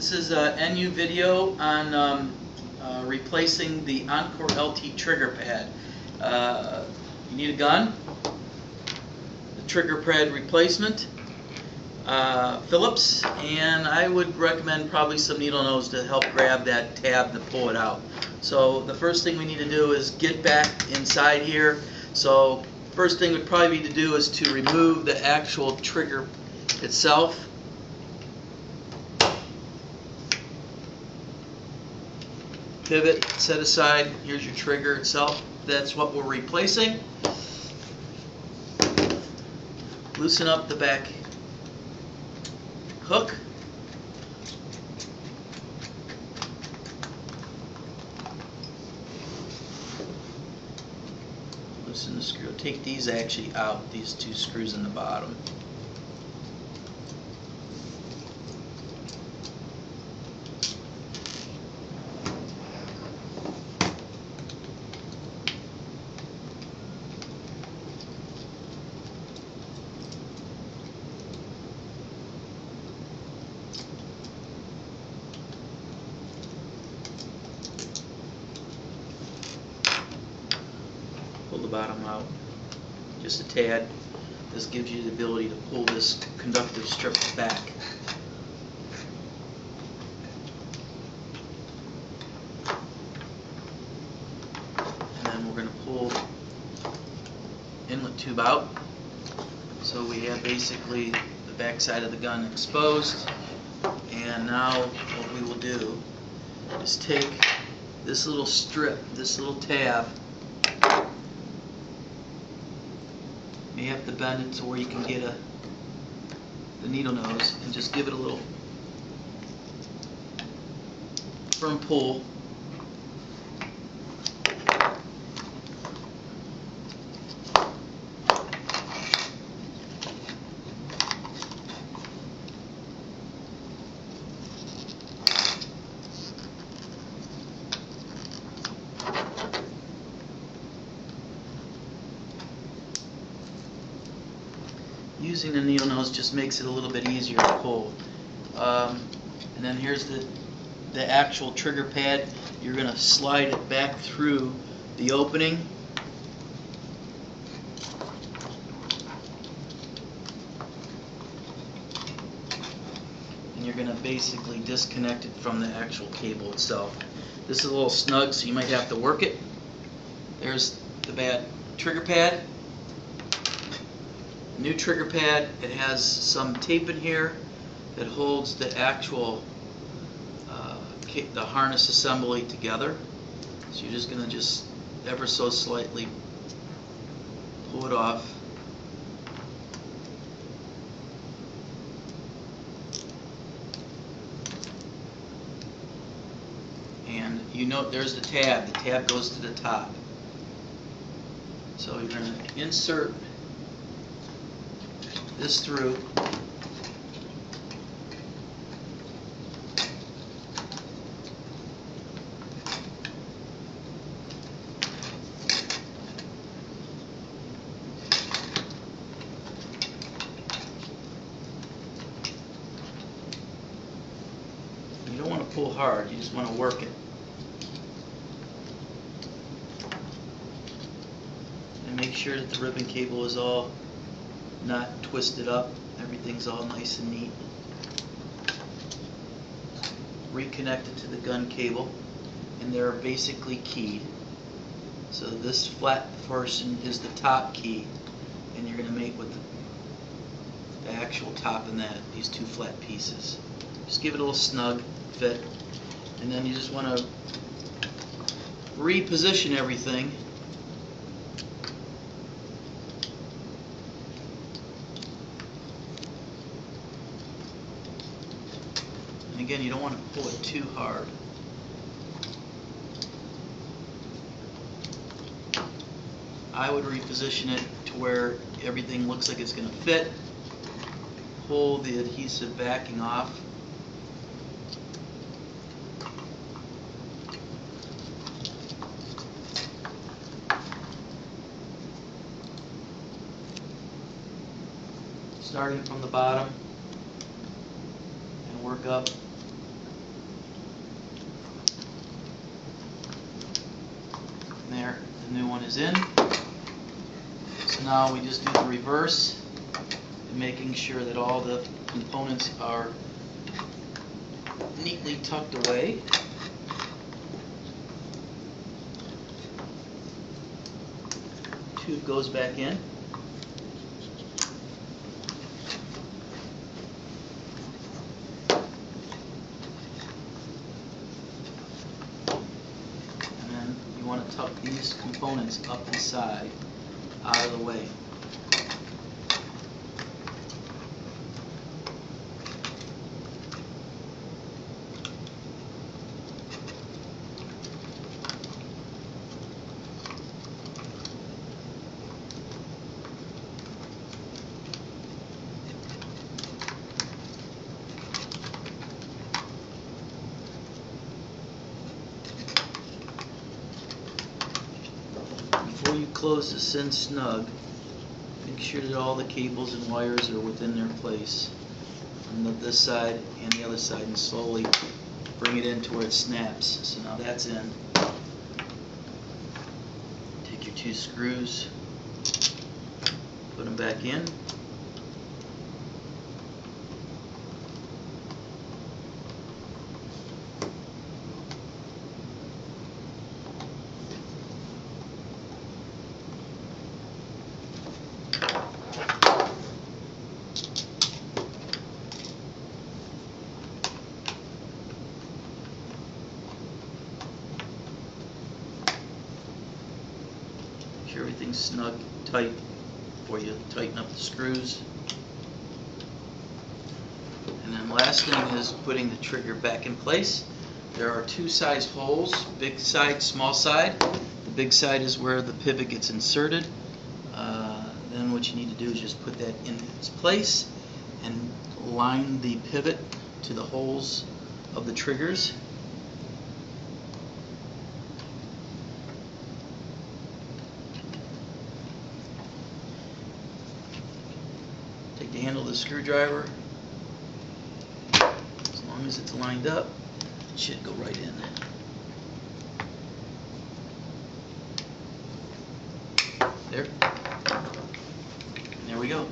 This is a NU video on replacing the Encore LT trigger pad. You need a gun, the trigger pad replacement, Phillips, and I would recommend probably some needle nose to help grab that tab to pull it out. So the first thing we need to do is get back inside here. So first thing would probably be to do is to remove the actual trigger itself. Pivot, set aside, here's your trigger itself. That's what we're replacing. Loosen up the back hook. Loosen the screw. Take these actually out, these two screws in the bottom. Pull the bottom out just a tad. This gives you the ability to pull this conductive strip back. And then we're going to pull inlet tube out. So we have basically the back side of the gun exposed. And now what we will do is take this little strip, this little tab. You have to bend it to where you can get the needle nose and just give it a little firm pull. Using the needle nose just makes it a little bit easier to pull. And then here's the actual trigger pad. You're going to slide it back through the opening. And you're going to basically disconnect it from the actual cable itself. This is a little snug, so you might have to work it. There's the trigger pad. New trigger pad, it has some tape in here that holds the actual the harness assembly together. So you're just going to just ever so slightly pull it off. And you note there's the tab. The tab goes to the top. So you're going to insert this through. You don't want to pull hard, you just want to work it. And make sure that the ribbon cable is all not twisted up, everything's all nice and neat. Reconnect it to the gun cable, and they're basically keyed. So this flat portion is the top key, and you're going to make with the actual top in that, these two flat pieces. Just give it a little snug fit, and then you just want to reposition everything. Again, you don't want to pull it too hard. I would reposition it to where everything looks like it's going to fit. Pull the adhesive backing off. Starting from the bottom and work up is in. So now we just do the reverse, making sure that all the components are neatly tucked away. Tube goes back in. And then you want to tuck these components up inside, out of the way. Before you close this in snug, make sure that all the cables and wires are within their place on this side and the other side, and slowly bring it in to where it snaps. So now that's in. Take your 2 screws, put them back in. Make sure everything's snug, tight before you tighten up the screws. And then last thing is putting the trigger back in place. There are 2 size holes, big side, small side. The big side is where the pivot gets inserted. Then what you need to do is just put that in its place and line the pivot to the holes of the triggers. Take the handle of the screwdriver. As long as it's lined up, it should go right in. There. There we go.